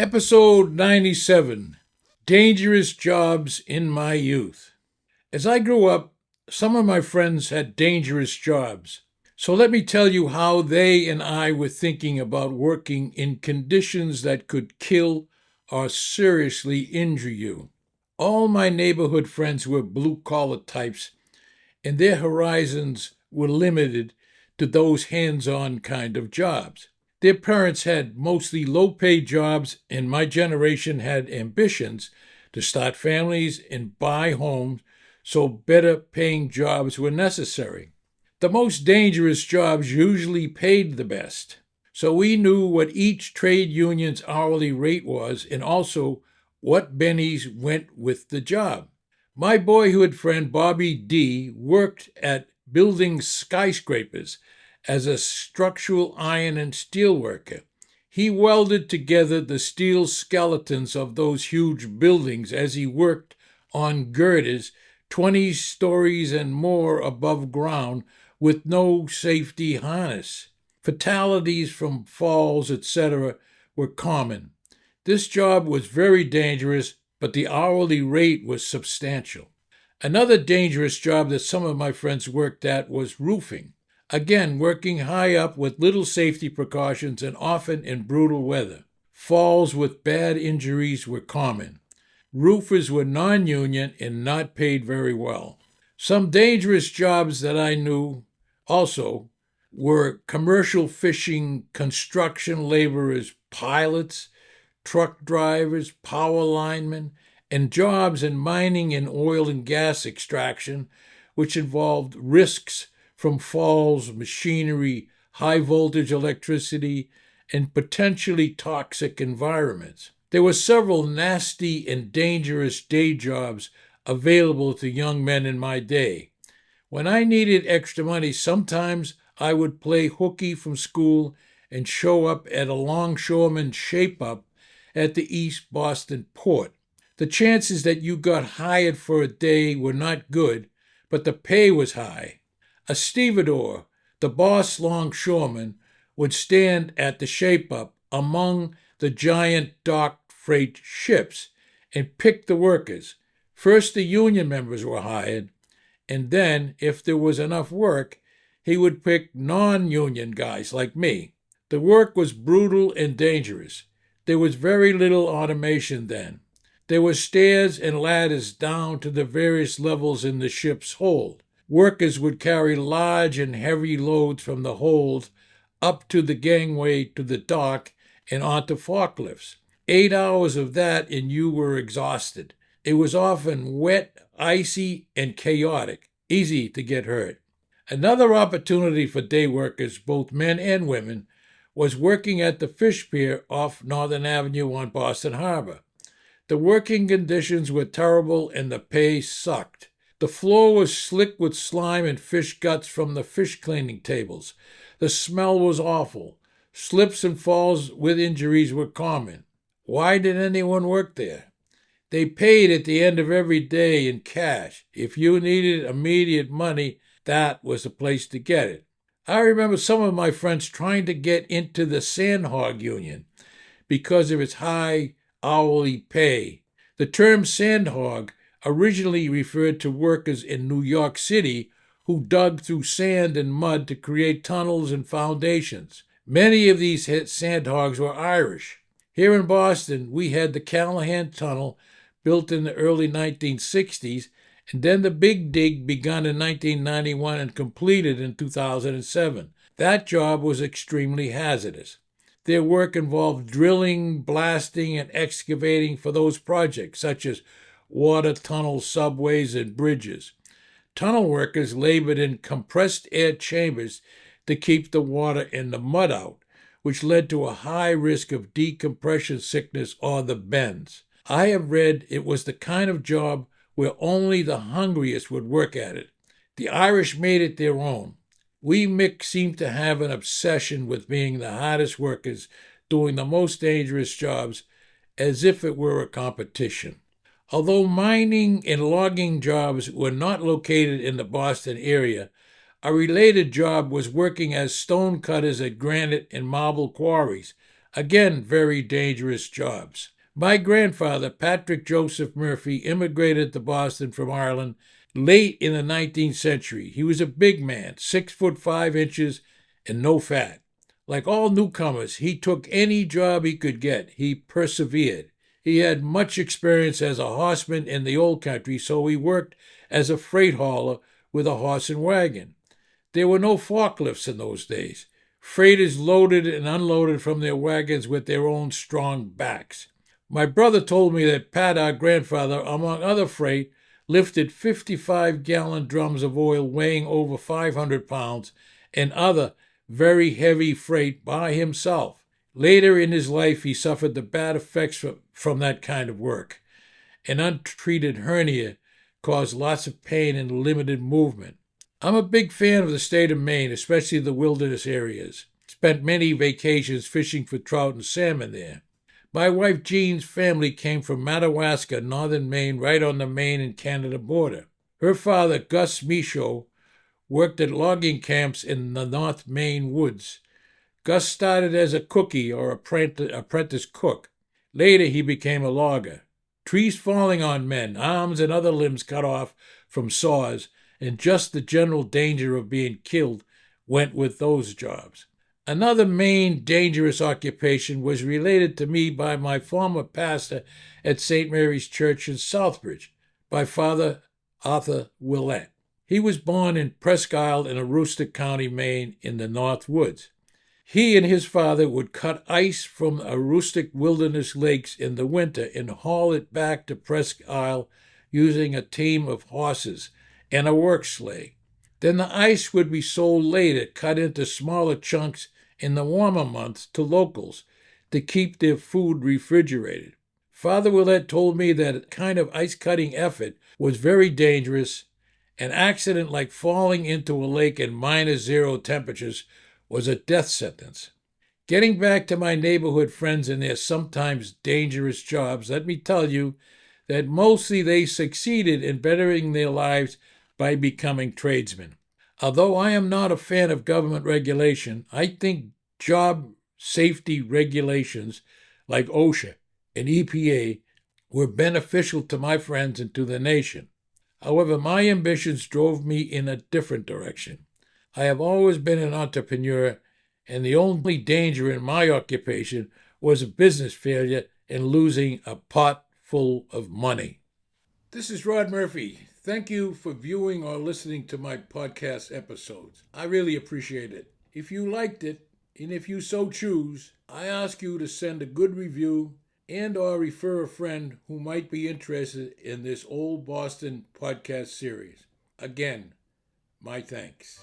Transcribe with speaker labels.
Speaker 1: Episode 97, Dangerous Jobs in My Youth. As I grew up, some of my friends had dangerous jobs. So let me tell you how they and I were thinking about working in conditions that could kill or seriously injure you. All my neighborhood friends were blue-collar types, and their horizons were limited to those hands-on kind of jobs. Their parents had mostly low-paid jobs, and my generation had ambitions to start families and buy homes, so better-paying jobs were necessary. The most dangerous jobs usually paid the best, so we knew what each trade union's hourly rate was and also what bennies went with the job. My boyhood friend Bobby D. worked at building skyscrapers as a structural iron and steel worker. He welded together the steel skeletons of those huge buildings as he worked on girders 20 stories and more above ground with no safety harness. Fatalities from falls, etc., were common. This job was very dangerous, but the hourly rate was substantial. Another dangerous job that some of my friends worked at was roofing. Again, working high up with little safety precautions and often in brutal weather. Falls with bad injuries were common. Roofers were non-union and not paid very well. Some dangerous jobs that I knew also were commercial fishing, construction laborers, pilots, truck drivers, power linemen, and jobs in mining and oil and gas extraction, which involved risks from falls, machinery, high-voltage electricity, and potentially toxic environments. There were several nasty and dangerous day jobs available to young men in my day. When I needed extra money, sometimes I would play hooky from school and show up at a longshoreman shape-up at the East Boston port. The chances that you got hired for a day were not good, but the pay was high. A stevedore, the boss longshoreman, would stand at the shape-up among the giant docked freight ships and pick the workers. First the union members were hired, and then, if there was enough work, he would pick non-union guys like me. The work was brutal and dangerous. There was very little automation then. There were stairs and ladders down to the various levels in the ship's hold. Workers would carry large and heavy loads from the hold up to the gangway to the dock and onto forklifts. 8 hours of that and you were exhausted. It was often wet, icy, and chaotic, easy to get hurt. Another opportunity for day workers, both men and women, was working at the fish pier off Northern Avenue on Boston Harbor. The working conditions were terrible and the pay sucked. The floor was slick with slime and fish guts from the fish cleaning tables. The smell was awful. Slips and falls with injuries were common. Why did anyone work there? They paid at the end of every day in cash. If you needed immediate money, that was the place to get it. I remember some of my friends trying to get into the Sandhog union because of its high hourly pay. The term sandhog originally referred to workers in New York City who dug through sand and mud to create tunnels and foundations. Many of these sandhogs were Irish. Here in Boston, we had the Callahan Tunnel built in the early 1960s, and then the Big Dig begun in 1991 and completed in 2007. That job was extremely hazardous. Their work involved drilling, blasting, and excavating for those projects, such as water tunnels, subways, and bridges. Tunnel workers labored in compressed air chambers to keep the water and the mud out, which led to a high risk of decompression sickness or the bends. I have read it was the kind of job where only the hungriest would work at it. The Irish made it their own. We Mick seem to have an obsession with being the hardest workers, doing the most dangerous jobs, as if it were a competition. Although mining and logging jobs were not located in the Boston area, a related job was working as stone cutters at granite and marble quarries, Again, very dangerous jobs. My grandfather, Patrick Joseph Murphy, immigrated to Boston from Ireland late in the 19th century. He was a big man, 6'5" and no fat. Like all newcomers, he took any job he could get. He persevered. He had much experience as a horseman in the old country, so he worked as a freight hauler with a horse and wagon. There were no forklifts in those days. Freighters loaded and unloaded from their wagons with their own strong backs. My brother told me that Pat, our grandfather, among other freight, lifted 55-gallon drums of oil weighing over 500 pounds and other very heavy freight by himself. Later in his life, he suffered the bad effects from that kind of work. An untreated hernia caused lots of pain and limited movement. I'm a big fan of the state of Maine, especially the wilderness areas. Spent many vacations fishing for trout and salmon there. My wife Jean's family came from Madawaska, northern Maine, right on the Maine and Canada border. Her father, Gus Michaud, worked at logging camps in the North Maine woods. Gus started as a cookie or apprentice cook. Later, he became a logger. Trees falling on men, arms and other limbs cut off from saws, and just the general danger of being killed went with those jobs. Another main dangerous occupation was related to me by my former pastor at St. Mary's Church in Southbridge, by Father Arthur Willett. He was born in Presque Isle in Aroostook County, Maine, in the North Woods. He and his father would cut ice from Aroostook wilderness lakes in the winter and haul it back to Presque Isle using a team of horses and a work sleigh. Then the ice would be sold later, cut into smaller chunks in the warmer months to locals to keep their food refrigerated. Father Willett told me that kind of ice-cutting effort was very dangerous. An accident like falling into a lake in -0 temperatures was a death sentence. Getting back to my neighborhood friends and their sometimes dangerous jobs, let me tell you that mostly they succeeded in bettering their lives by becoming tradesmen. Although I am not a fan of government regulation, I think job safety regulations like OSHA and EPA were beneficial to my friends and to the nation. However, my ambitions drove me in a different direction. I have always been an entrepreneur, and the only danger in my occupation was a business failure and losing a pot full of money. This is Rod Murphy. Thank you for viewing or listening to my podcast episodes. I really appreciate it. If you liked it, and if you so choose, I ask you to send a good review and or refer a friend who might be interested in this Old Boston podcast series. Again, my thanks.